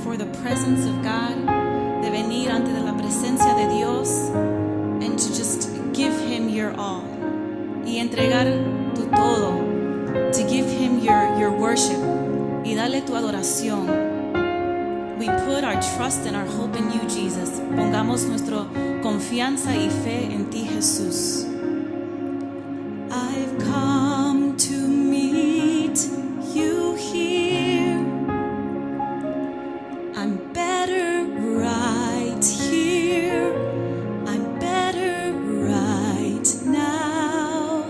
before the presence of God, de venir ante de la presencia de Dios, and to just give Him your all, y entregar tu todo, to give Him your worship, y darle tu adoración. We put our trust and our hope in you, Jesus. Pongamos nuestra confianza y fe en ti, Jesús. I've come to meet you here. I'm better right here. I'm better right now.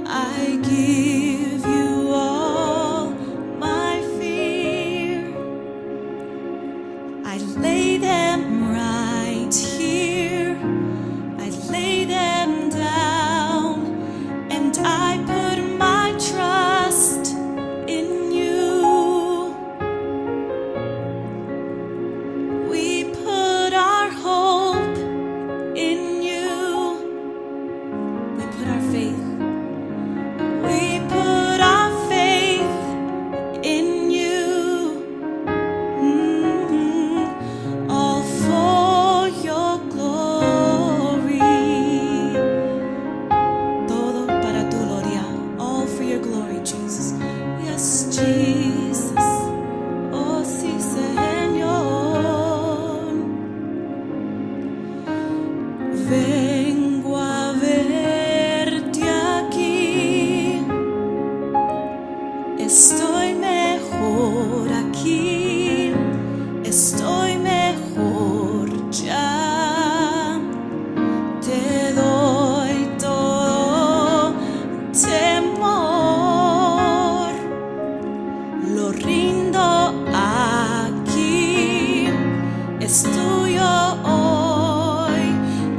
I give you all my fear. I lay them right here. I lay them down, and I put my trust in you. We put our hope in you. We put our faith. We put our faith in you. All for your glory. Todo para tu gloria. All for your glory, Jesus. Yes, Jesus. Oh, sí, Señor. Vengo a verte aquí. Estoy mejor aquí. Estoy mejor ya. Te doy todo temor. Lo rindo aquí. Es tuyo hoy.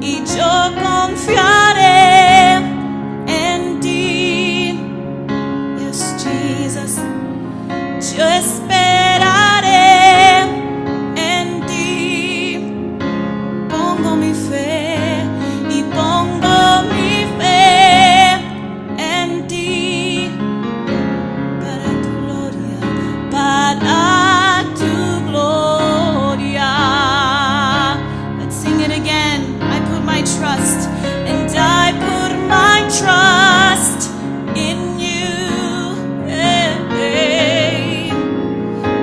Y yo confiaré en ti. Yes, Jesus. Yo esperaré en ti. Pongo mi fe y pongo mi fe en ti. Para tu gloria, para tu gloria. Let's sing it again. I put my trust, and I put my trust in you.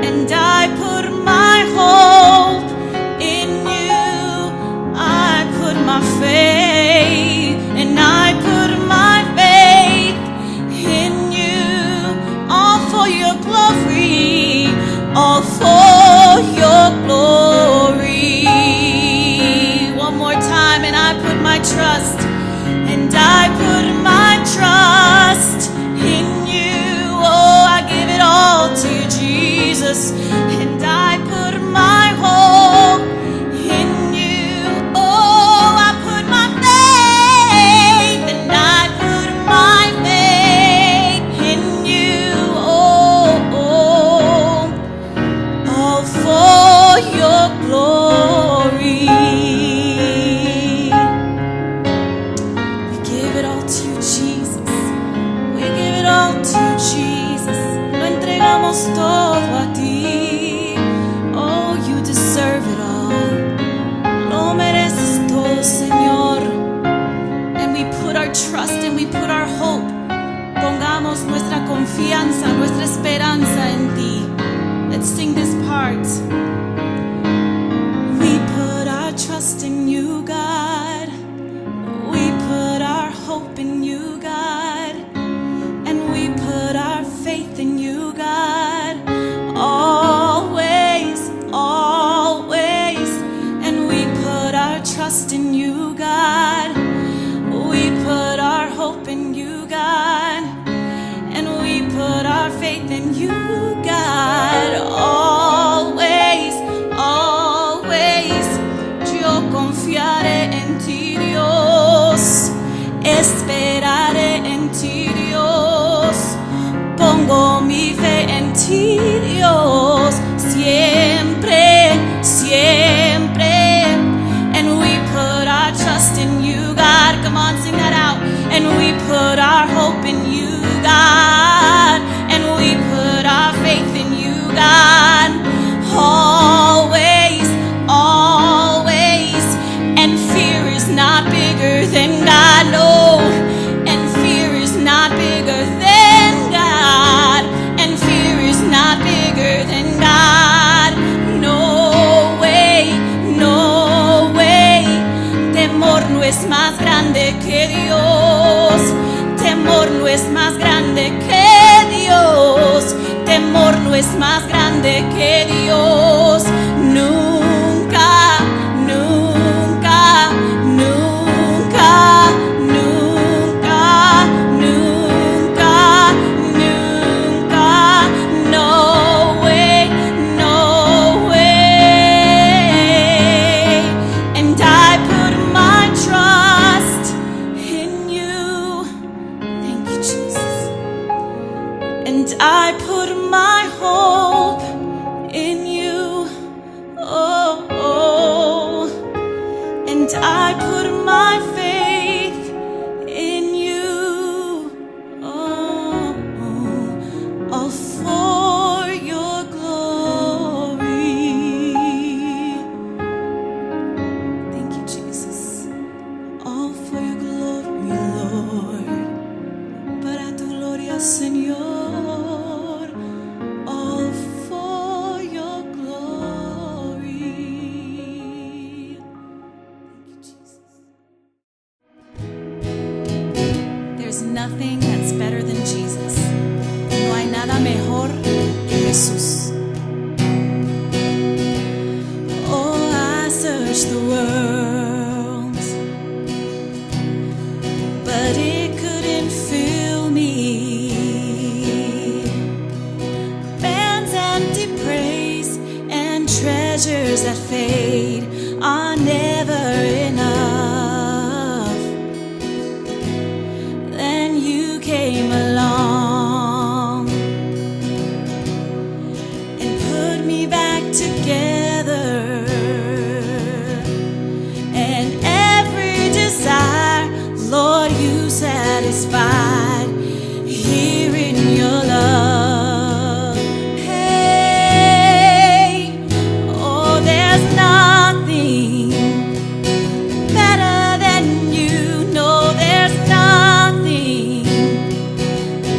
And I put my hope in you. I put my faith, and I put my faith in you. All for your glory, all for your glory. One more time, and I put my trust, and I put my trust in you. Oh, I give it all to you, Jesus, and I put my hope in you. Oh, I put my faith, and I put my faith in you. Oh, all for your glory. We give it all to you, Jesus. We give it all to you, Jesus. Lo entregamos todo a ti. Oh, you deserve it all. Lo mereces todo, Señor. And we put our trust and we put our hope. Pongamos nuestra confianza, nuestra esperanza en ti. Let's sing this part. We put our trust in you, God. We put our hope in you, God. And we put our faith in you, God. Always, always. And we put our trust in you, God. We put our hope in you, God. And we put our faith in you, God. Always, always. Yo confiaré en ti, Dios. Esperaré en ti, Dios. Pongo mi fe en ti, Dios. Siempre, siempre. And we put our trust in you, God. Come on, sing that out. And we put our hope in you, God. And we put our faith in you, God. and I put my hope in you. Oh, oh. And I put my faith in you. Oh, oh. All for your glory. Thank you, Jesus. All for your glory, Lord. Para tu gloria, Señor. All for your glory. Thank you, Jesus. There's nothing that's better than Jesus. No hay nada mejor que Jesús. Oh, I searched the world, but it couldn't fill me. Man's empty praise and treasures that fade are never enough. Then you came along and put me back together, and every desire, Lord, you satisfied here in your love. Hey, oh, there's nothing better than you. No, there's nothing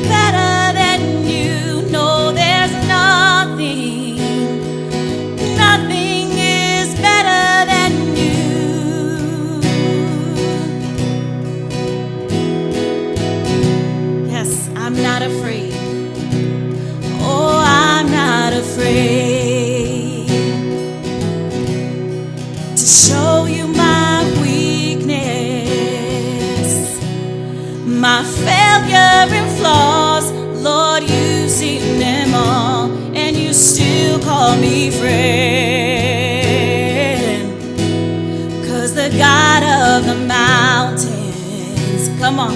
better than you. No, there's nothing. Nothing is better than you. Yes, I'm not afraid. Oh, I'm not afraid to show you my weakness, my failure and flaws. Lord, you've seen them all, and you still call me friend. 'Cause the God of the mountains, come on,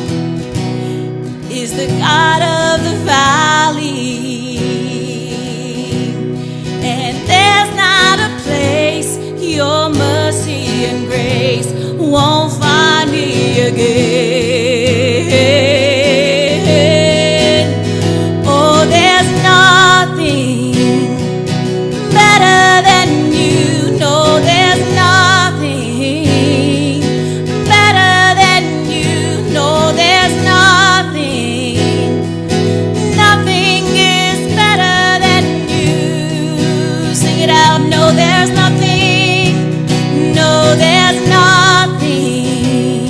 is the God of the valley. And there's not a place your mercy and grace won't find me again. Oh, there's nothing better than you. No, there's nothing better than you. No, there's nothing. Nothing is better than you. Sing it out. No, there's nothing. No, there's nothing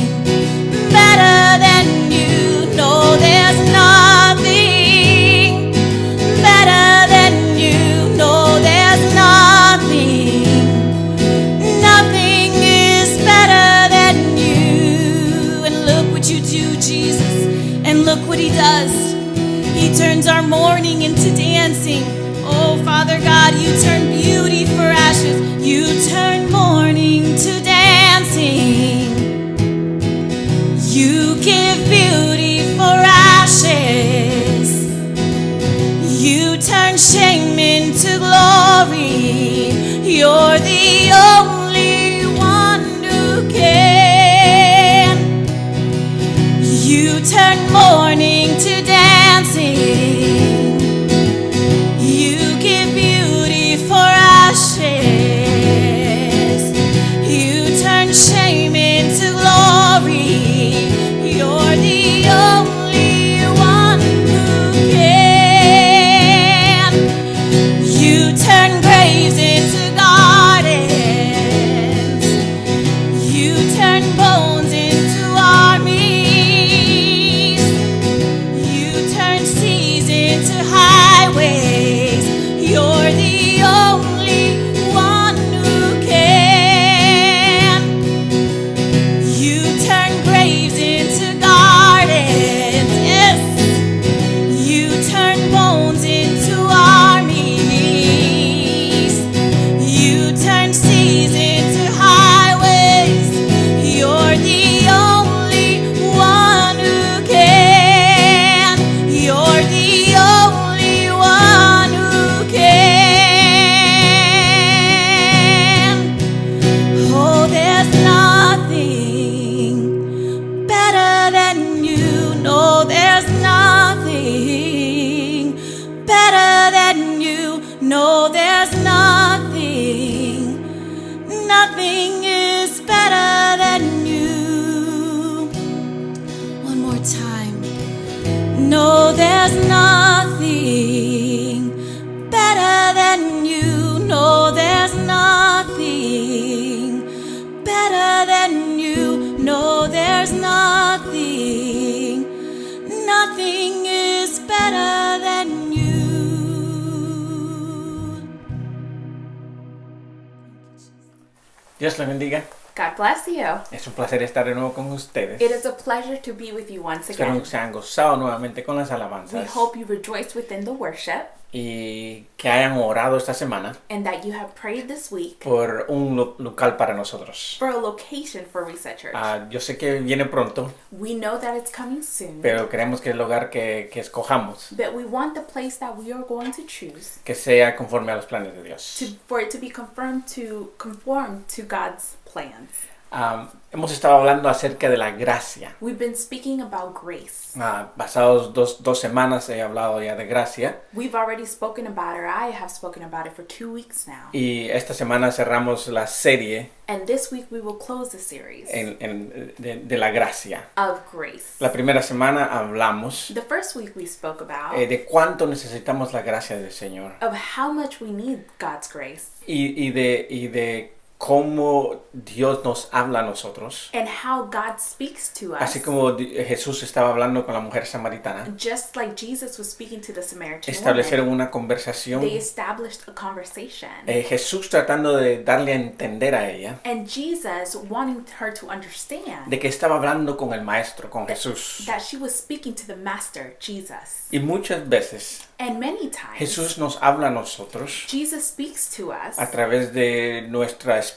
better than you. No, there's nothing better than you. No, there's nothing. Nothing is better than you. And look what you do, Jesus. And look what he does. He turns our mourning into dancing. Oh, Father God, you turn beauty for ashes. You turn mourning to dancing. You give beauty for ashes. You turn shame into glory. You're the only one who can. You turn mourning to dancing. You give beauty for ashes. You turn shame into glory. You're the only one who can. You turn graves into gardens. You turn bones into armies. You turn seas No, there's nothing better than you. No, there's nothing better than you. No, there's nothing. Nothing is better than you. Dios le bendiga. God bless you. Es un placer estar de nuevo con ustedes. It is a pleasure to be with you once Espero again. que se hayan gozado nuevamente con las We alabanzas hope you rejoiced within the worship y que hayan orado esta semana and that you have prayed this week por un local para nosotros. for a location for Reset Church. Yo sé que viene pronto, We know that it's coming soon, pero queremos que el lugar que escojamos but we want the place that we are going to choose que sea conforme a los planes de Dios. for it to be conform to God's plans. Hemos estado hablando acerca de la gracia. We've been speaking about grace. Pasados dos semanas he hablado ya de gracia We've already spoken about it, or I have spoken about it for 2 weeks now. y esta semana cerramos la serie And this week we will close the series de la gracia. of grace. La primera semana hablamos The first week we spoke about de cuánto necesitamos la gracia del Señor of how much we need God's grace y de cómo Dios nos habla a nosotros, and how God speaks to us. así como Jesús estaba hablando con la mujer samaritana. Just like Jesus was speaking to the Samaritan Establecieron woman, una conversación, they established a conversation. Jesús tratando de darle a entender a ella And Jesus wanting her to understand de que estaba hablando con el Maestro, con Jesús. that she was speaking to the Master, Jesus. Y muchas veces And many times, Jesús nos habla a nosotros Jesus speaks to us a través de nuestra esposa,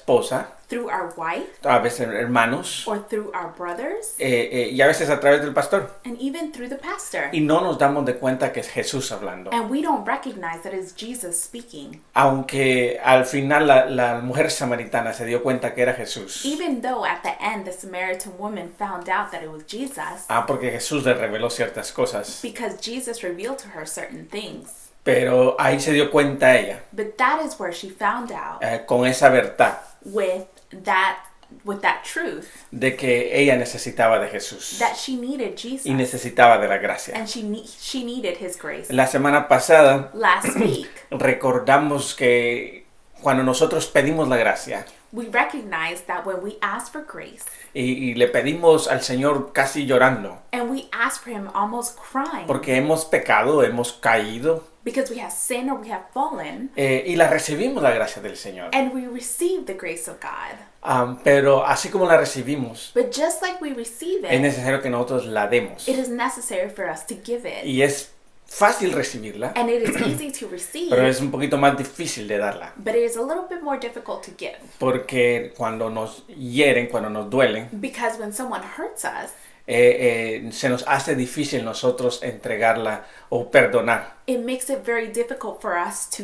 through our wife a veces hermanos, or through our brothers y a veces a través del pastor. and even through the pastor. Y no nos damos de cuenta que es Jesús hablando. And we don't recognize that it's Jesus speaking. Aunque al final la mujer samaritana se dio cuenta que era Jesús. Even though at the end the Samaritan woman found out that it was Jesus, Porque Jesús le reveló ciertas cosas. because Jesus revealed to her certain things. Pero ahí se dio cuenta ella, But that is where she found out con esa verdad, with that truth de que ella necesitaba de Jesús. that she needed Jesus Y necesitaba de la gracia. and she needed his grace. La semana pasada Last week, recordamos que cuando nosotros pedimos la gracia we recognized that when we ask for grace y le pedimos al Señor casi llorando, and we ask for him almost crying porque hemos pecado, hemos caído, because we have sinned or we have fallen, y la recibimos la gracia del Señor. and we receive the grace of God. Pero así como la recibimos, But just like we receive es it, necesario que nosotros la demos. it is necessary for us to give it. Y es fácil recibirla, And it is easy to receive, pero es un poquito más difícil de darla. but it is a little bit more difficult to give. Porque cuando nos hieren, cuando nos duelen, Because when someone hurts us, se nos hace difícil nosotros entregarla o perdonar. it makes it very difficult for us to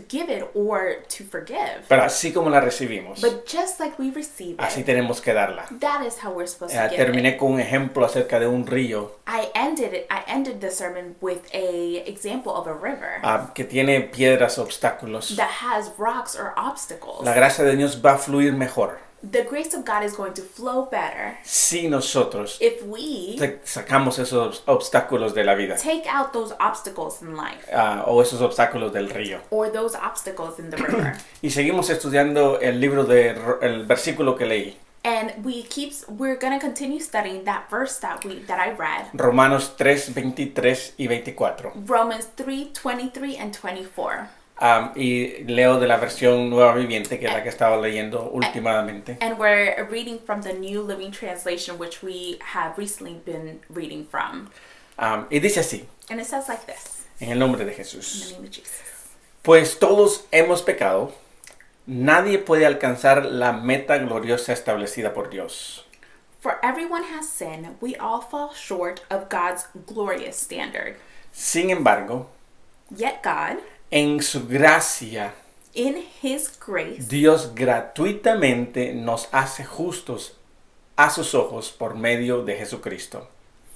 give it or to forgive. Pero así como la recibimos, But just like we receive así it, tenemos que darla. that is how we're supposed to give Terminé it. con un ejemplo acerca de un río I ended the sermon with a example of a river que tiene piedras, obstáculos. that has rocks or obstacles. La gracia de Dios va a fluir mejor The grace of God is going to flow better si nosotros if we sacamos esos obstáculos de la vida take out those obstacles in life o esos obstáculos del río. or those obstacles in the river. Y seguimos estudiando el el versículo que leí, And we're going to continue studying that verse that I read. Romanos 3, 23 y 24. Romans 3:23 and 24. Y leo de la versión Nueva Viviente, que es la que estaba leyendo últimamente. And we're reading from the New Living Translation, which we have recently been reading from. Y dice así, And it says like this, en el nombre de in the Jesús. name of Jesus. Pues todos hemos pecado, nadie puede alcanzar la meta gloriosa establecida por Dios. For everyone has sinned, we all fall short of God's glorious standard. Sin embargo, Yet God, en su gracia, in His grace, Dios gratuitamente nos hace justos a sus ojos por medio de Jesucristo.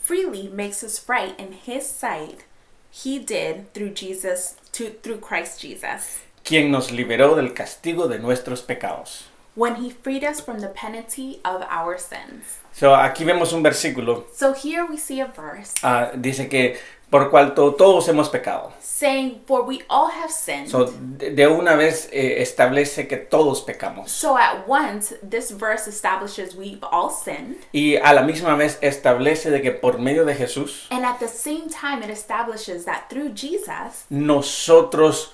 freely makes us right in His sight. He did through Christ Jesus, Quien nos liberó del castigo de nuestros pecados. when he freed us from the penalty of our sins. So, aquí vemos un versículo. So here we see a verse Dice que por cuanto todos hemos pecado. saying, for we all have sinned. So, de una vez establece que todos pecamos. So at once, this verse establishes we've all sinned. Y a la misma vez establece de que por medio de Jesús And at the same time, it establishes that through Jesus, nosotros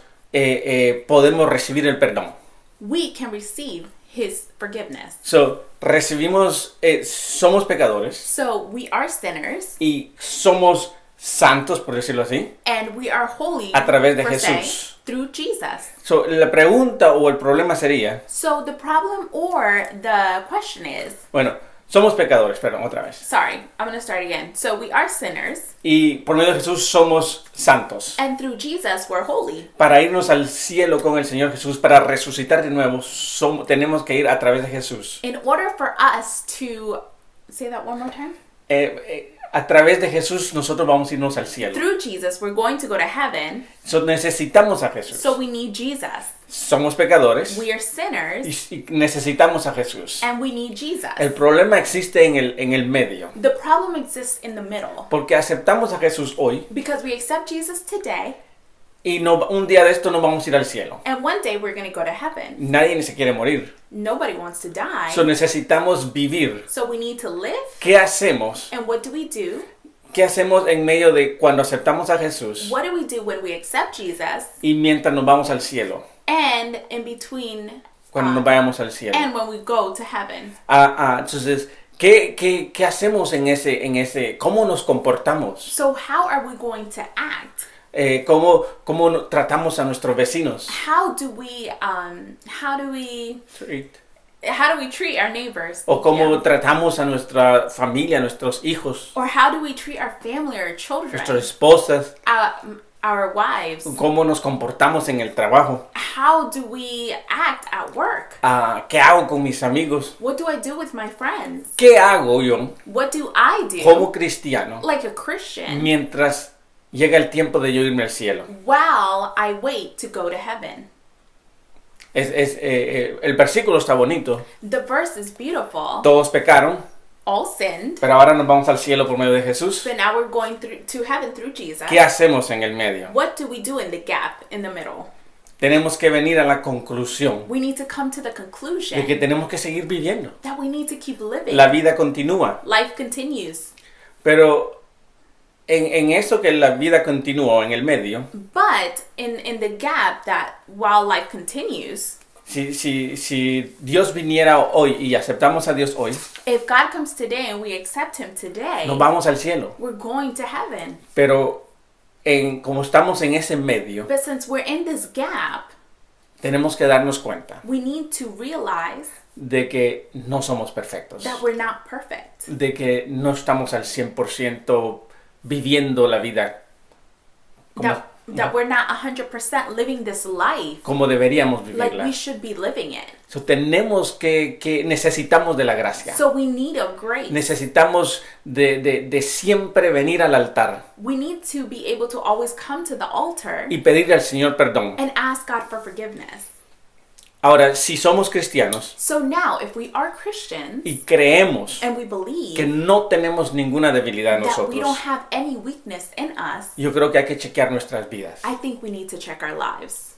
podemos recibir el perdón. we can receive his forgiveness. So, recibimos, somos pecadores So we are sinners y somos santos, por decirlo así, and we are holy a través de per se, Jesús. through Jesus. So, la pregunta o el problema sería, So the problem or the question is, bueno, somos pecadores, perdón, otra vez. sorry, I'm going to start again. So we are sinners Y por medio de Jesús somos santos. and through Jesus we're holy. Para irnos al cielo con el Señor Jesús, para resucitar de nuevo, tenemos que ir a través de Jesús. In order for us to, say that one more time. A través de Jesús nosotros vamos a irnos al cielo. Through Jesus we're going to go to heaven. So, necesitamos a Jesús. So we need Jesus. Somos pecadores We are sinners y necesitamos a Jesús. and we need Jesus. El problema existe en el medio. The problem exists in the middle Porque aceptamos a Jesús hoy because we accept Jesus today y un día de esto no vamos a ir al cielo. and one day we're going to go to heaven. Nadie ni se quiere morir. Nobody wants to die. So, necesitamos vivir. So we need to live. ¿Qué hacemos? And what do we do? ¿Qué hacemos en medio de cuando aceptamos a Jesús What do we do when we accept Jesus y mientras nos vamos al cielo? and in between Cuando nos vayamos al cielo. and when we go to heaven? Entonces, ¿qué hacemos en ese, cómo nos comportamos? So how are we going to act? ¿Cómo tratamos a nuestros vecinos? How do we treat our neighbors? O cómo Yeah. tratamos a nuestra familia, a nuestros hijos, Or how do we treat our family or children? nuestras esposas, Our wives? cómo nos comportamos en el trabajo, How do we act at work? qué hago con mis amigos, What do I do with my friends? qué hago yo What do I do como cristiano like a Christian mientras llega el tiempo de yo irme al cielo. while I wait to go to heaven? El versículo está bonito. The verse is beautiful. Todos pecaron, All sinned, pero ahora nos vamos al cielo por medio de Jesús. but now we're going to heaven through Jesus. ¿Qué hacemos en el medio? What do we do in the gap, in the middle? Tenemos que venir a la conclusión We need to come to the de que conclusion tenemos que seguir viviendo. that we need to keep living. La vida continúa, Life continues. pero en eso que la vida continúa en el medio, But in the gap that while life continues, si Dios viniera hoy y aceptamos a Dios hoy, if God comes today and we accept him today, nos vamos al cielo. we're going to heaven. Pero como estamos en ese medio, But since we're in this gap, tenemos que darnos cuenta we need to realize de que no somos perfectos, that we're not perfect. de que no estamos al 100% viviendo la vida That we're not 100% living this life como deberíamos like vivirla. we should be living it. So, tenemos que necesitamos de la gracia. So we need a grace. Necesitamos de siempre venir al altar We need to be able to always come to the altar y pedirle al Señor perdón. and ask God for forgiveness. Ahora, si somos cristianos So now, if we are Christians y creemos and we que believe no tenemos ninguna debilidad en that we don't nosotros, have any weakness in us, yo creo que hay que chequear nuestras vidas. I think we need to check our lives.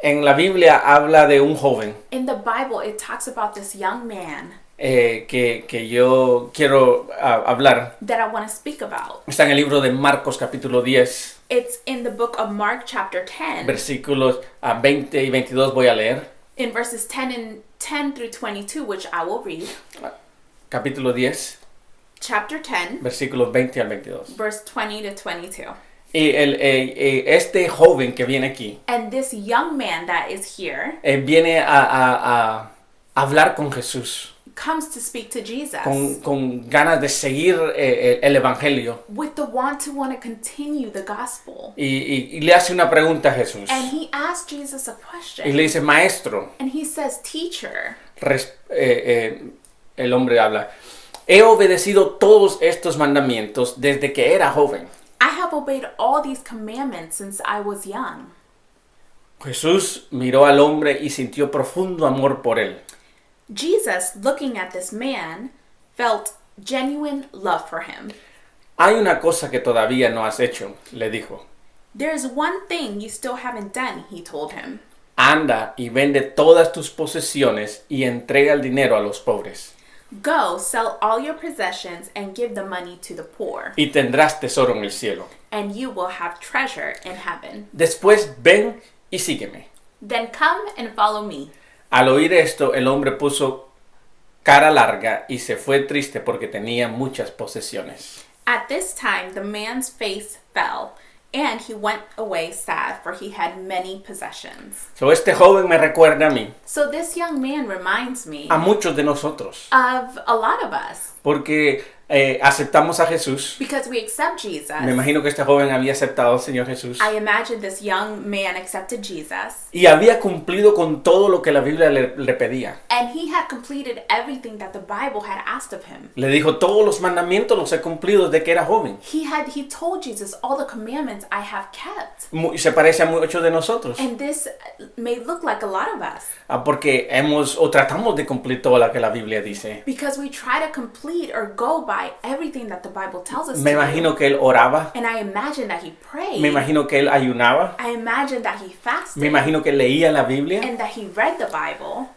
En la Biblia habla de un joven In the Bible, it talks about this young man que yo quiero hablar. that I want to speak about. Está en el libro de Marcos capítulo 10, It's in the book of Mark chapter 10, versículos 20 y 22 voy a leer. in verses 10 through 22, which I will read. Capítulo 10, Chapter 10, versículos 20 al 22. verse 20 to 22. Y este joven que viene aquí And this young man that is here viene a hablar con Jesús, comes to speak to Jesus con ganas de seguir el Evangelio. with the want to continue the gospel. Y le hace una pregunta a Jesús. And he asked Jesus a Y question. le dice, maestro, And he says, Teacher, el hombre habla, he obedecido todos estos mandamientos desde que era joven. I have obeyed all these commandments since I was young. Jesús miró al hombre y sintió profundo amor por él. Jesus, looking at this man, felt genuine love for him. Hay una cosa que todavía no has hecho, le dijo. There's one thing you still haven't done, he told him. Anda y vende todas tus posesiones y entrega el dinero a los pobres. Go, sell all your possessions and give the money to the poor, Y tendrás tesoro en el cielo. and you will have treasure in heaven. Después ven y sígueme. Then come and follow me. Al oír esto, el hombre puso cara larga y se fue triste porque tenía muchas posesiones. At this time, the man's face fell, and he went away sad, for he had many possessions. So, este joven me recuerda a mí, So this young man reminds me a muchos de nosotros, of a lot of us, porque aceptamos a Jesús. because we accept Jesus. Me imagino que este joven había aceptado al Señor Jesús I imagine this young man accepted Jesus, y había cumplido con todo lo que la Biblia le pedía. and he had completed everything that the Bible had asked of him. Le dijo, todos los mandamientos los he cumplido desde que era joven. He told Jesus, all the commandments I have kept. Se parece a muchos de nosotros, And this may look like a lot of us, porque tratamos de cumplir todo lo que la Biblia dice. because we try to complete or go by everything that the Bible tells us Me to do. imagino que él oraba, And I imagine that he prayed. me imagino que él ayunaba, I imagine that he fasted. me imagino que leía la Biblia And that he read the Bible.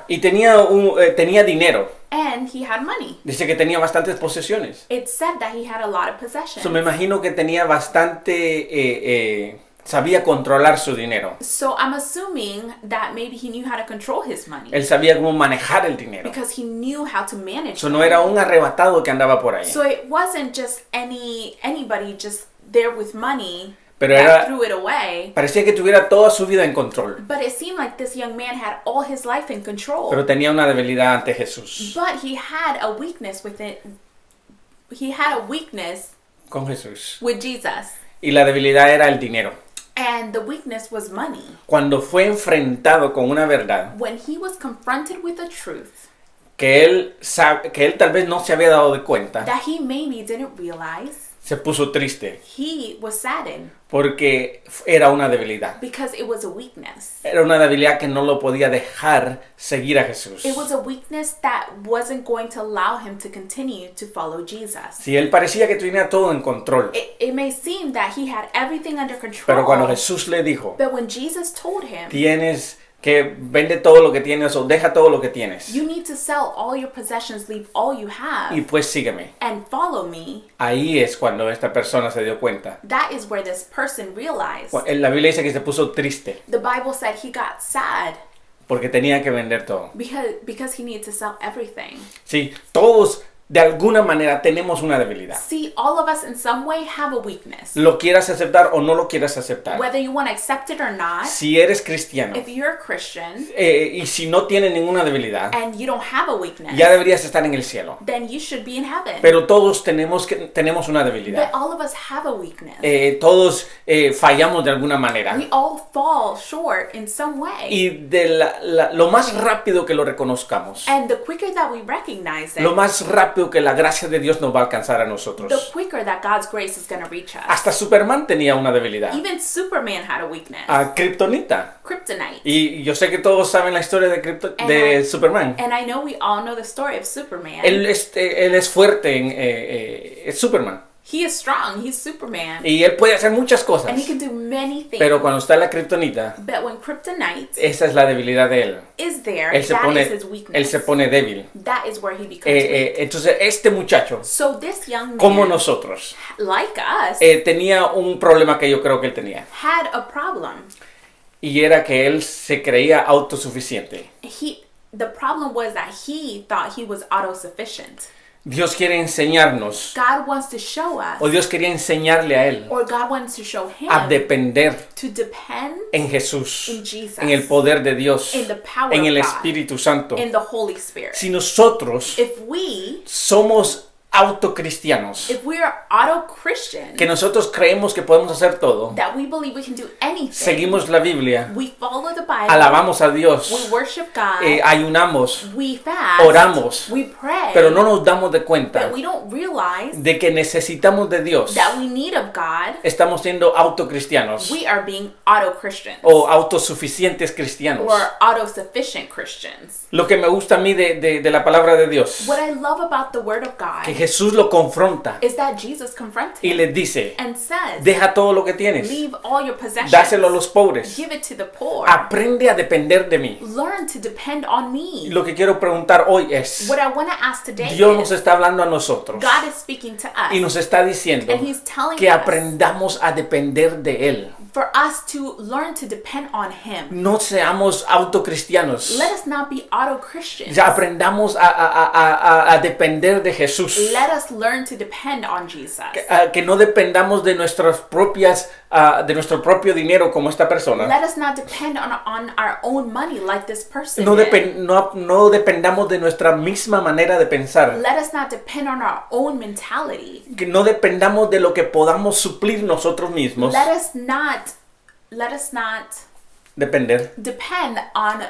y tenía dinero. And he had money. Dice que tenía bastantes posesiones. It said that he had a lot of possessions. So, me imagino que tenía bastante, sabía controlar su dinero. So I'm assuming that maybe he knew how to control his money. Él sabía cómo manejar el dinero. Because he knew how to manage So, it. no era un arrebatado que andaba por ahí. So it wasn't just anybody just there with money Pero that era, threw it away. parecía que tuviera toda su vida en control. But it seemed like this young man had all his life in control. Pero tenía una debilidad ante Jesús. But he had a weakness with it. He had a weakness Con Jesús. with Jesus. Y la debilidad era el dinero. And the weakness was money. Cuando fue enfrentado con una verdad When he was confronted with the truth que él tal vez no se había dado de cuenta, that he maybe didn't realize, se puso triste he was saddened porque era una debilidad. because it was a weakness. Era una debilidad que no lo podía dejar seguir a Jesús. It was a weakness that wasn't going to allow him to continue to follow Jesus. Si él parecía que tenía todo en control, It may seem that he had everything under control, pero cuando Jesús le dijo, but when Jesus told him, tienes que vende todo lo que tienes o deja todo lo que tienes you need to sell all your possessions, leave all you have, y pues sígueme. and follow me, Ahí es cuando esta persona se dio cuenta. that is where this person realized. En la Biblia dice que se puso triste The Bible said he got sad porque tenía que vender todo. because he needed to sell everything. Sí, todos de alguna manera tenemos una debilidad. See, all of us in some way have a weakness. Lo quieras aceptar o no lo quieras aceptar. Whether you want to accept it or not, Si eres cristiano if you're a Christian y si no tienes ninguna debilidad, and you don't have a weakness, ya deberías estar en el cielo. then you should be in heaven. Pero todos tenemos una But debilidad. all of us have a weakness. Todos fallamos de alguna manera. We all fall short in some way. Y de lo más rápido que lo reconozcamos, And the quicker that we recognize it, lo más rápido que la gracia de Dios nos va a alcanzar a the nosotros. quicker that God's grace is going to reach us. Hasta Superman tenía una debilidad. Even Superman had a weakness. A Kryptonita. Kryptonite. Y yo sé que todos saben la historia de Superman. And I know we all know the story of Superman. Él es fuerte, es Superman. He is strong. He's Superman. Y él puede hacer muchas cosas. And he can do many things. Pero cuando está la Kryptonita, But when Kryptonite esa es la debilidad de él. is there, Él se that pone, is his weakness. él se pone débil. That is where he becomes weak. Entonces, este muchacho, So this young man, como nosotros, like us, tenía un problema que yo creo que él tenía. had a problem. Y era que él se creía autosuficiente. The problem was that he thought he was autosufficient. Dios quiere enseñarnos, God wants to show us, o Dios quería enseñarle a él, or God wants to show him, a depender to depend en Jesús, in Jesus, en el poder de Dios, in the power en of el God, Espíritu Santo. in the Holy Spirit. Si nosotros If we somos autocristianos, if we are auto-Christians, que nosotros creemos que podemos hacer todo, that we believe we can do anything, seguimos la Biblia, we follow the Bible, alabamos a we Dios, worship God, ayunamos, we fast, oramos, we pray, pero no nos damos de cuenta but we don't realize de que necesitamos de Dios. that we need of God, Estamos siendo autocristianos we are being auto-Christians o autosuficientes cristianos. or auto-sufficient Christians. Lo que me gusta a mí de la palabra de Dios, What I love about the Word of que God Jesús lo confronta is that Jesus confronted y him le dice, and says, deja todo lo que tienes, leave all your possessions, dáselo a los pobres, give it to the poor, aprende a depender de mí. learn to depend on me. Lo que quiero preguntar hoy es, What I want to ask today Dios nos is, está hablando a nosotros God is speaking to us y nos está diciendo and He's telling que us aprendamos a depender de Él. for us to learn to depend on Him. No seamos autocristianos. Let us not be auto-Christians. Ya aprendamos a depender de Jesús. Let us learn to depend on Jesus. Que no dependamos de nuestras propias, de nuestro propio dinero como esta persona. Let us not depend on our own money like this person No, did. no dependamos de nuestra misma manera de pensar. Let us not depend on our own mentality. Que no dependamos de lo que podamos suplir nosotros mismos. Let us not Depender depend on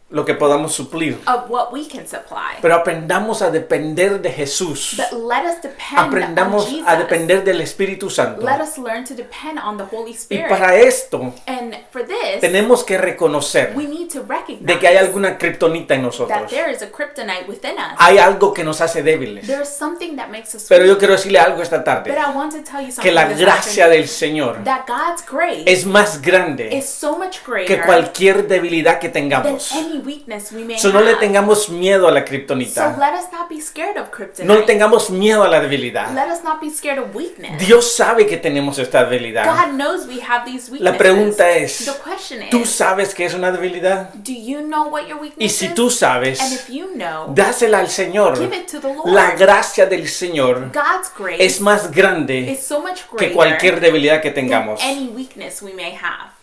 lo que podamos suplir. of what we can supply. Pero aprendamos a depender de Jesús. But let us depend on Aprendamos Jesus. a depender del Espíritu Santo. Let us learn to depend on the Holy Y Spirit. para esto And for this, tenemos que reconocer we need to recognize de que hay alguna kriptonita en that nosotros. there is a kryptonite within us. Hay algo que nos hace débiles. There is something that makes us Pero yo weak. quiero decirle algo esta But tarde. I want to tell you something Que la this gracia afternoon, del Señor that God's grace es más is grande so much que greater cualquier debilidad que than tengamos. any weakness we may So, no le have. tengamos miedo a la So kriptonita. let us not be scared of kryptonite. No le tengamos miedo a la debilidad. Let us not be scared of weakness. Dios sabe que tenemos esta debilidad. God knows we have these weaknesses. La pregunta es, the question is, ¿tú sabes que es una debilidad? do you know what your weakness Y si is? tú sabes, And if you know, dásela al Señor. give it to the Lord. La gracia del Señor God's grace es más grande is so much que greater cualquier debilidad que than tengamos. any weakness we may have.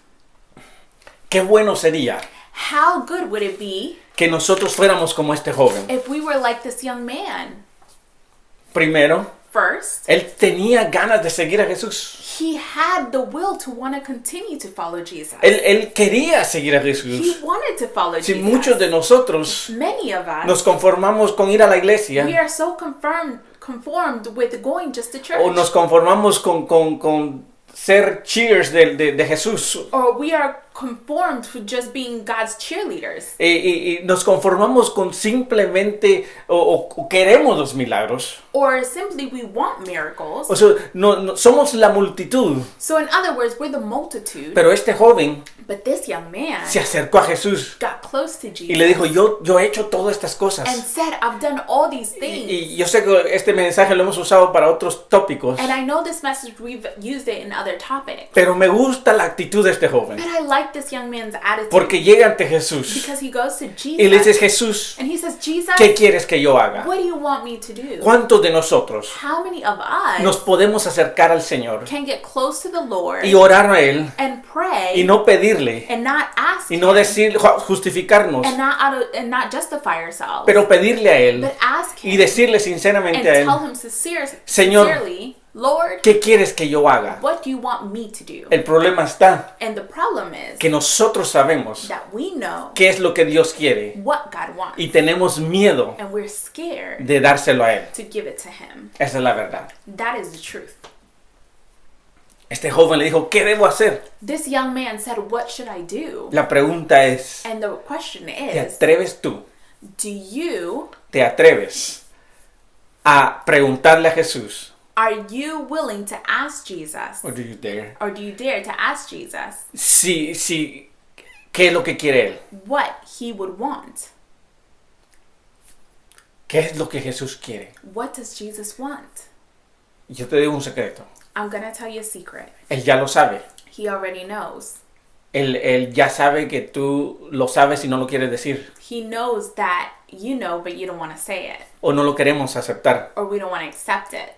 Qué bueno sería How good would it be que nosotros fuéramos como este joven. if we were like this young man? Primero, First, él tenía ganas de seguir a Jesús. he had the will to want to continue to follow Jesus. Él quería seguir a He Jesús. wanted to follow Si Jesus. muchos de nosotros Many of us, nos conformamos con ir a la we iglesia are so conformed with going just to church. o nos conformamos con ser cheers de Jesús Or we are conformed to just being God's cheerleaders. y nos conformamos con simplemente o queremos los milagros. Or simply we want miracles. O sea, no somos la multitud, So in other words, we're the multitude. pero este joven But this young man se acercó a Jesús got close to Jesus y le dijo, yo he hecho todas estas and cosas. said, I've done all these things. Y yo sé que este mensaje lo hemos usado para otros tópicos, And I know this message, we've used it in other topics. pero me gusta la actitud de este joven. But I like this young man's attitude Porque llega ante Jesús because he goes to Jesus y le dices, Jesús, and he says, Jesus, ¿qué quieres que yo haga? what do you want me to do? ¿Cuántos de nosotros How many of us nos podemos acercar al Señor can get close to the Lord y orar a Él and pray y no pedirle and not ask y no him decir, justificarnos, and not justify ourselves, pero pedirle a Él but ask y him decirle and sinceramente a Él, tell him Señor, sincerely, Lord, ¿qué quieres que yo haga? what do you want me to do? El problema está And the problem is que nosotros sabemos that we know qué es lo que Dios quiere what God wants, y tenemos miedo and we're scared de dárselo a Él. to give it to him. Esa es la verdad. That is the truth. Este joven le dijo, ¿qué debo hacer? This young man said, what should I do? La pregunta es, And the question ¿te is, atreves tú? do you, ¿Te atreves a preguntarle a Jesús? are you willing to ask Jesus? Or do you dare? Or do you dare to ask Jesus Sí, ¿qué es lo que quiere Él? what he would want? ¿Qué es lo que Jesús quiere? What does Jesus want? Yo te digo un secreto. I'm going to tell you a secret. Él ya lo sabe. He already knows. Él ya sabe que tú lo sabes y no lo quieres decir. He knows that you know, but you don't want to say it. O no lo queremos aceptar. Or we don't want to accept it.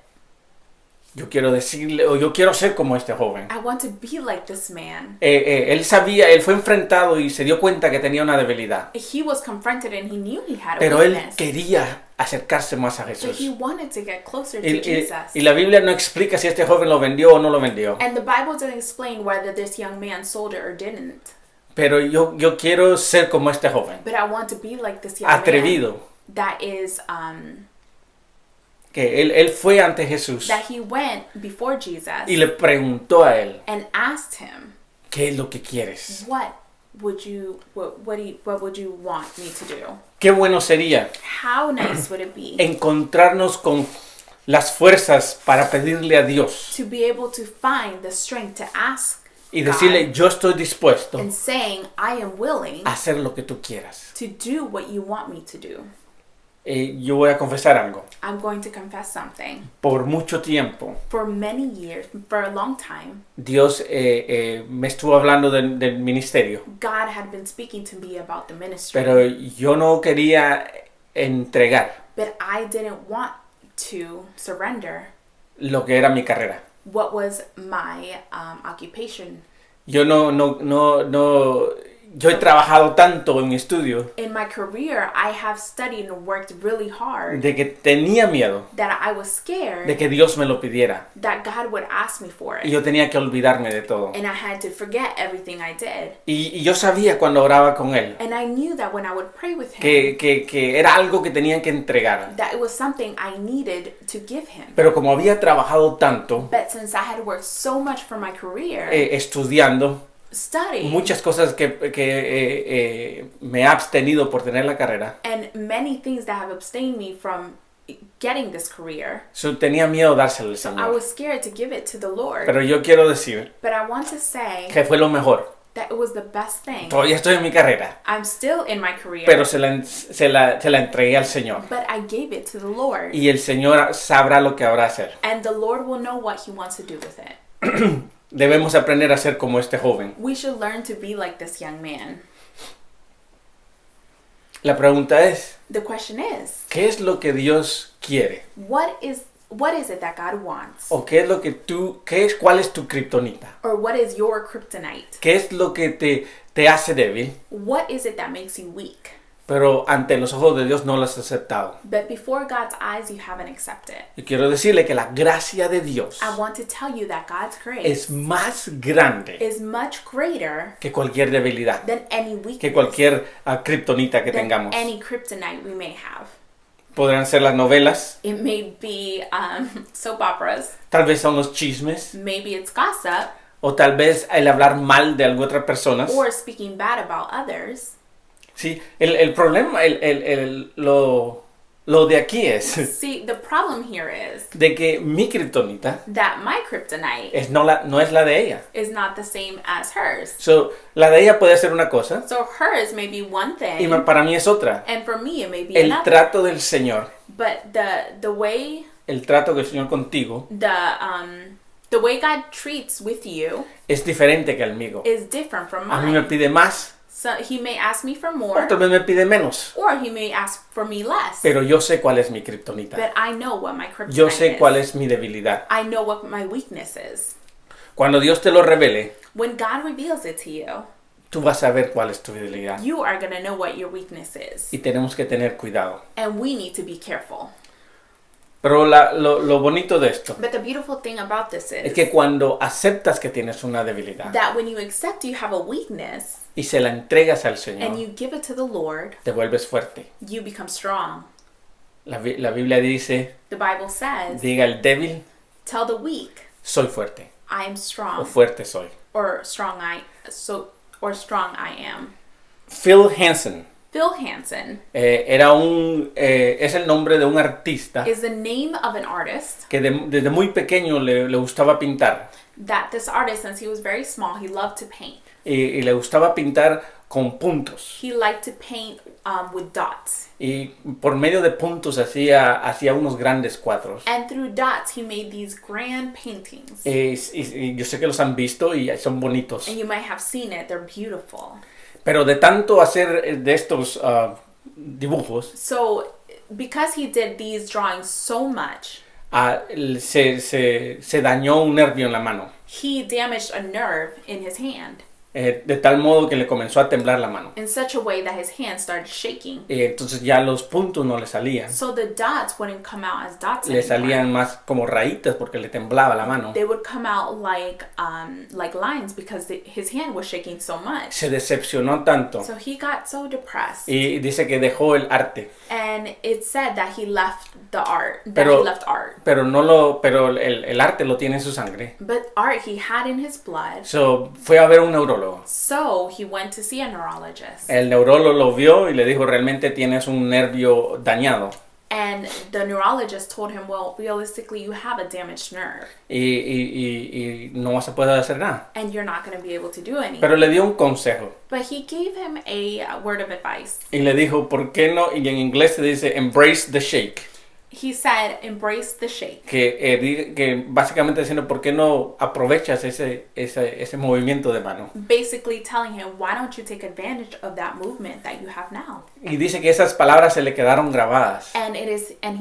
Yo quiero decirle, o yo quiero ser como este joven. I want to be like this man. Él sabía, él fue enfrentado y se dio cuenta que tenía una debilidad. He was confronted and he knew he had a Pero él weakness. quería acercarse más a But Jesús. he wanted to get closer to Y Jesus. la Biblia no explica si este joven lo vendió o no lo vendió. And the Bible doesn't explain whether this young man sold it or didn't. Pero yo quiero ser como este joven. But I want to be like this young Atrevido. man that is Que él fue ante Jesús that he went before Jesus y le preguntó a él, and asked him, ¿qué es lo que quieres? what would you want me to do? Qué bueno sería How nice would it be encontrarnos con las fuerzas para pedirle a Dios to be able to find the strength to ask y decirle, God yo estoy dispuesto and saying, I am willing a hacer lo que tú quieras. to do what you want me to do. Yo voy a confesar algo. I'm going to confess something. Por mucho tiempo, For many years, for a long time, Dios me estuvo hablando del ministerio, God had been speaking to me about the ministry. pero yo no quería entregar But I didn't want to surrender lo que era mi carrera. what was my occupation. Yo yo he trabajado tanto en mi estudio In my career, I have studied and worked really hard de que tenía miedo that I was de scared que Dios me lo pidiera that God would ask me for y it. yo tenía que olvidarme de todo. And I had to forget everything I did. Y yo sabía cuando oraba con Él And I knew that when I would pray with Him, que era algo que tenían que entregar. that it was something I needed to give Him. Pero como había trabajado tanto But since I had worked so much for my career, estudiando, studying, muchas cosas que me he abstenido por tener la carrera, and many things that have abstained me from getting this career, tenía miedo dárselo al so I Señor. was scared to give it to the Lord. Pero yo quiero decir But I want to say que fue lo mejor. that it was the best thing. Todavía estoy en mi carrera, I'm still in my career, pero se la entregué al Señor. but I gave it to the Lord. Y el Señor sabrá lo que habrá hacer. And the Lord will know what He wants to do with it. Debemos aprender a ser como este joven. We should learn to be like this young man. La pregunta es, The question is, ¿qué es lo que Dios quiere? what is it that God wants? ¿O qué es lo que cuál es tu kriptonita? Or what is your kryptonite? ¿Qué es lo que te hace débil? What is it that makes you weak? Pero ante los ojos de Dios no lo has aceptado. But before God's eyes, you haven't accepted. Y quiero decirle que la gracia de Dios I want to tell you that God's grace es más grande is much greater que cualquier debilidad, than any weakness, que cualquier kriptonita que than tengamos. any kryptonite we may have. Podrán ser las novelas, It may be soap operas, tal vez son los chismes, maybe it's gossip, o tal vez el hablar mal de algunas otras personas. or speaking bad about others. Sí, el problema, lo de aquí es See, the problem here is de que mi kriptonita that my kryptonite no es la de ella. is not the same as hers. So, la de ella puede ser una cosa So hers may be one y thing, para mí es otra. and for me it may be El another. trato del Señor, But the way el trato del Señor contigo the way God treats with you es diferente que el mío. is different from A mí me mine. pide más, So He may ask me for more, tal vez me pide menos, or He may ask for me less. pero yo sé cuál es mi kriptonita. But I know what my kryptonite Yo sé is. cuál es mi debilidad. I know what my weakness is. Cuando Dios te lo revele, When God reveals it to you, tú vas a ver cuál es tu debilidad. you are going to know what your weakness is. Y tenemos que tener cuidado. And we need to be careful. Pero lo bonito de esto But the beautiful thing about this es is que cuando aceptas que tienes una debilidad that when you accept you have a weakness y se la entregas al and Señor, you give it to the Lord, te vuelves fuerte. you become strong. La Biblia dice, The Bible says, diga el débil, tell the weak, soy fuerte. I am O strong, fuerte soy. or strong I am. Phil Hansen Phil Hansen es el nombre de un artista is the name of an artist que desde muy pequeño le gustaba pintar. that this artist, since he was very small, he loved to paint. Y le gustaba pintar con puntos. He liked to paint with dots. Y por medio de puntos hacía unos grandes cuadros. And through dots, he made these grand paintings. Y yo sé que los han visto y son bonitos. And you might have seen it, they're beautiful. Pero de tanto hacer de estos dibujos, So, because he did these drawings so much, se dañó un nervio en la mano. He damaged a nerve in his hand De tal modo que le comenzó a temblar la mano. in such a way that his hand started shaking. Entonces ya los puntos no le salían. So the dots wouldn't come out as dots Le anymore. salían más como rayitas porque le temblaba la mano. They would come out like lines because his hand was shaking so much. Se decepcionó tanto So he got so depressed, y dice que dejó el arte. and it said that he left the art. Pero- he left art, Pero el arte lo tiene en su sangre. but art he had in his blood. So, fue a ver un neurólogo. So he went to see a neurologist, El neurólogo lo vio y le dijo, realmente tienes un nervio dañado. and the neurologist told him, well, realistically, you have a damaged nerve, Y no vas a poder hacer nada. and you're not going to be able to do anything. Pero le dio un consejo. But he gave him a word of advice. Y le dijo, ¿por qué no? Y en inglés se dice, embrace the shake. He said, embrace the shake. Que básicamente diciendo, ¿por qué no aprovechas ese movimiento de mano? Basically telling him, why don't you take advantage of that movement that you have now? Y dice que esas palabras se le quedaron grabadas. And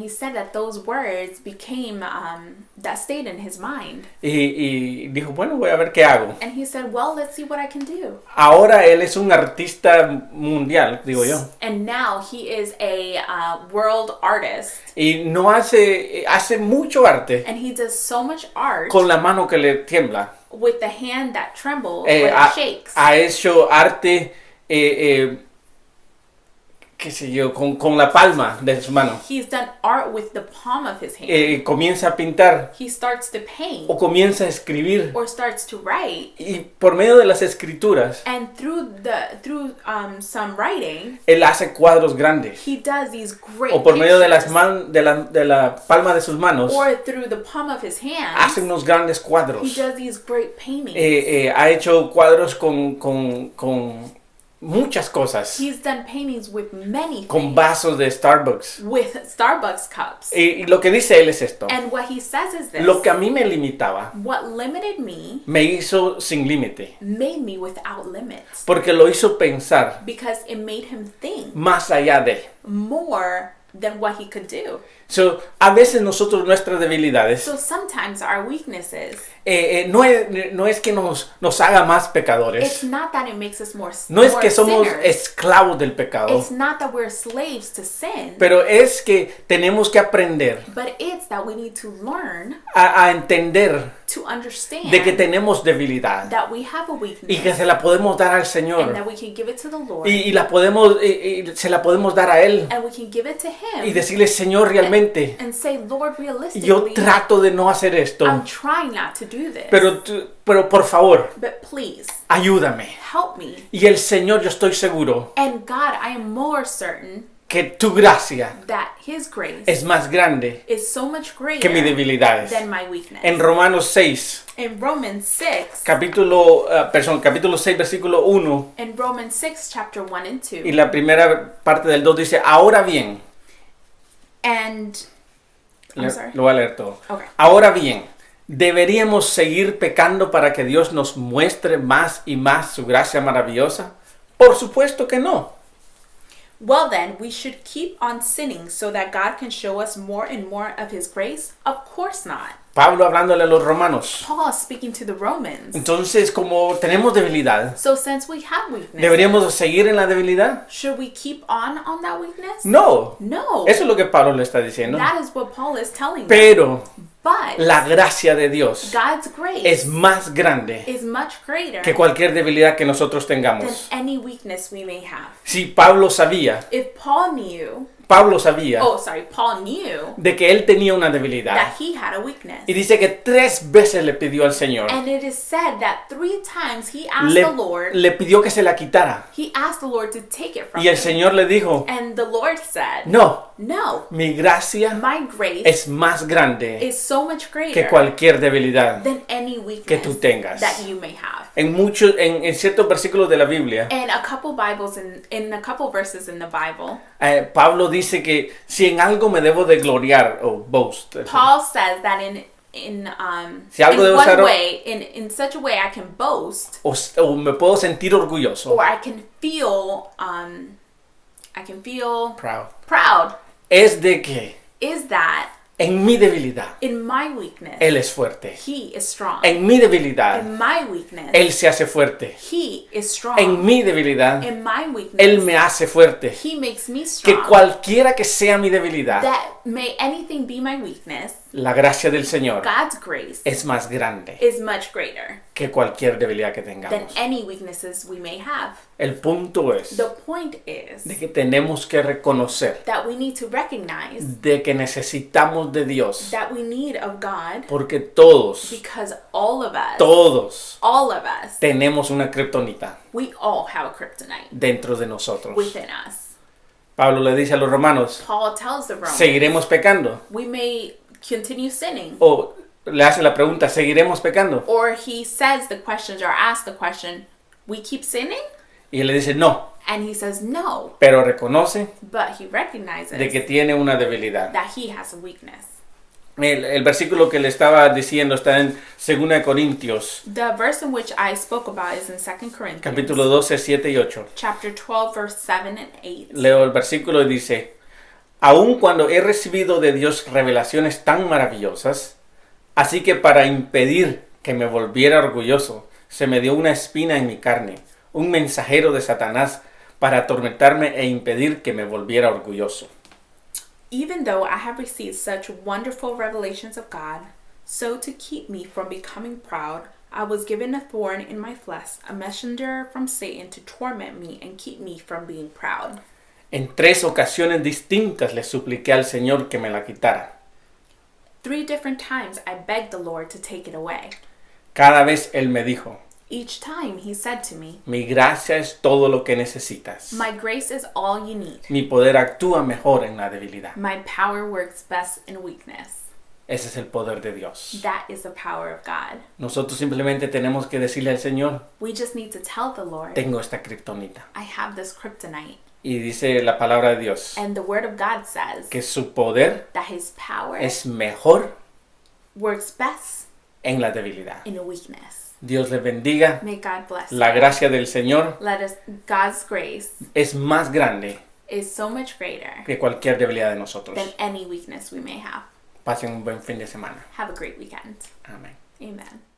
he said that those words became that stayed in his mind. Y dijo, bueno, voy a ver qué hago. And he said, well, let's see what I can do. Ahora él es un artista mundial, digo yo. And now he is a world artist, Y no hace mucho arte and he does so much art con la mano que le tiembla. with the hand that trembles, when it shakes. Ha hecho arte, qué sé yo, con la palma de su mano. He's done art with the palm of his hand. Comienza a pintar He starts to paint o comienza a escribir. or starts to write, Y por medio de las escrituras, and through some writing, él hace cuadros grandes. he does these great O por medio de pictures. de la palma de sus manos, Or through the palm of his hand, hace unos grandes he cuadros. does these great paintings. Ha hecho cuadros con muchas cosas. He's done paintings with many Con things, vasos de Starbucks. with Starbucks cups. Y lo que dice él es esto. And what he says is this: Lo que a mí me limitaba, what limited me me hizo sin límite. made me without limits, Porque lo hizo pensar because it made him think más allá de. more than what he could do. So, a veces nosotros nuestras debilidades So sometimes our weaknesses, no es que nos haga más it's pecadores. not that it makes us more No es que somos sinners. esclavos del pecado. It's not that we're slaves to sin, Pero es que tenemos que aprender but it's that we need to learn a entender to understand de que tenemos debilidad. that we have a Y weakness que se la podemos dar al and Señor. that we can give it to the Lord Y se la podemos dar a Él. and we can give it to Him Y decirle, Señor, realmente, and say, Lord, yo realistically, trato de no hacer esto. I'm trying not to do this, Pero por favor, but please ayúdame. help me. Y el Señor, yo estoy seguro And God, I am more certain que tu gracia that His grace es más grande is so much que mis greater debilidades. than my weakness. En Romanos 6, In Romans 6, capítulo 6, versículo 1, in Romans 6, chapter 1 and 2, y la primera parte del 2 dice, ahora bien, and I'm sorry. lo voy a leer todo. Okay. Ahora bien, ¿deberíamos seguir pecando para que Dios nos muestre más y más su gracia maravillosa? Por supuesto que no. Well then, we should keep on sinning so that God can show us more and more of His grace? Of course not. Pablo hablándole a los romanos. Paul is speaking to the Romans. Entonces, como tenemos debilidad, So since we have weakness, ¿deberíamos seguir en la debilidad? should we keep on that weakness? No. No. Eso es lo que Pablo le está diciendo. That is what Paul is telling them. Pero But la gracia de Dios God's grace es más grande is much greater que cualquier debilidad que nosotros than tengamos. any weakness we may have. Si Pablo sabía If Paul knew, Paul knew de que él tenía una debilidad. that he had a weakness. Y dice que 3 veces le pidió al Señor. And it is said that 3 times he asked Le, the Lord, le pidió que se la quitara. he asked the Lord to take it from Y el him. Señor le dijo, And the Lord said, no, no, mi gracia my grace es más grande is so much que greater cualquier debilidad. than any que weakness tú tengas. that you may have. En ciertos versículos de la Biblia, And a couple Bibles in a couple verses in the Bible, Pablo dice que si en algo me debo de gloriar o boast, Paul says that Si algo in debo one ser- way, in such a way I can boast, o me puedo sentir orgulloso, or I can feel proud, proud, es de que is that En mi debilidad, In my weakness, Él es fuerte. He is strong. En mi debilidad, In my weakness, Él se hace fuerte. He is strong. En mi debilidad, In my weakness, Él me hace fuerte. He makes me Que strong. cualquiera que sea mi debilidad, That may anything be my weakness, la gracia del Señor God's grace es más grande is much greater que cualquier debilidad que than tengamos. any weaknesses we may have. El punto es The point is de que tenemos que reconocer that we need to recognize de que necesitamos de Dios, that we need of God porque todos because all of us, tenemos una kriptonita we all have a kryptonite dentro de nosotros. within us. Pablo le dice a los romanos, Paul tells the Romans, ¿seguiremos pecando? we may continue sinning. O le hace la pregunta, ¿seguiremos pecando? Or he says the questions or asks the question, we keep sinning? Y él le dice, no, And he says no, pero reconoce but he recognizes de que tiene una debilidad. that he has a weakness. El versículo que le estaba diciendo está en 2 Corintios, The verse in which I spoke about is in 2 Corinthians, capítulo 12, 7 y 8. chapter 12, verse 7 and 8. Leo el versículo y dice, aun cuando he recibido de Dios revelaciones tan maravillosas, así que para impedir que me volviera orgulloso, se me dio una espina en mi carne, un mensajero de Satanás para atormentarme e impedir que me volviera orgulloso. Even though I have received such wonderful revelations of God, so to keep me from becoming proud, I was given a thorn in my flesh, a messenger from Satan to torment me and keep me from being proud. En 3 ocasiones distintas le supliqué al Señor que me la quitara. 3 different times I begged the Lord to take it away. Cada vez Él me dijo, Each time he said to me, mi gracia es todo lo que necesitas. my grace is all you need. Mi poder actúa mejor en la debilidad. My power works best in weakness. Ese es el poder de Dios. That is the power of God. Nosotros simplemente tenemos que decirle al Señor, We just need to tell the Lord, tengo esta kriptonita. I have this kryptonite. Y dice la palabra de Dios And the word of God says que su poder that his power es mejor works best en la debilidad. in a weakness. Dios le bendiga. May God bless La you. gracia del Señor Let us, God's grace es más grande is so much greater que cualquier debilidad de nosotros. than any weakness we may have. Pasen un buen fin de semana. Have a great weekend. Amén. Amen.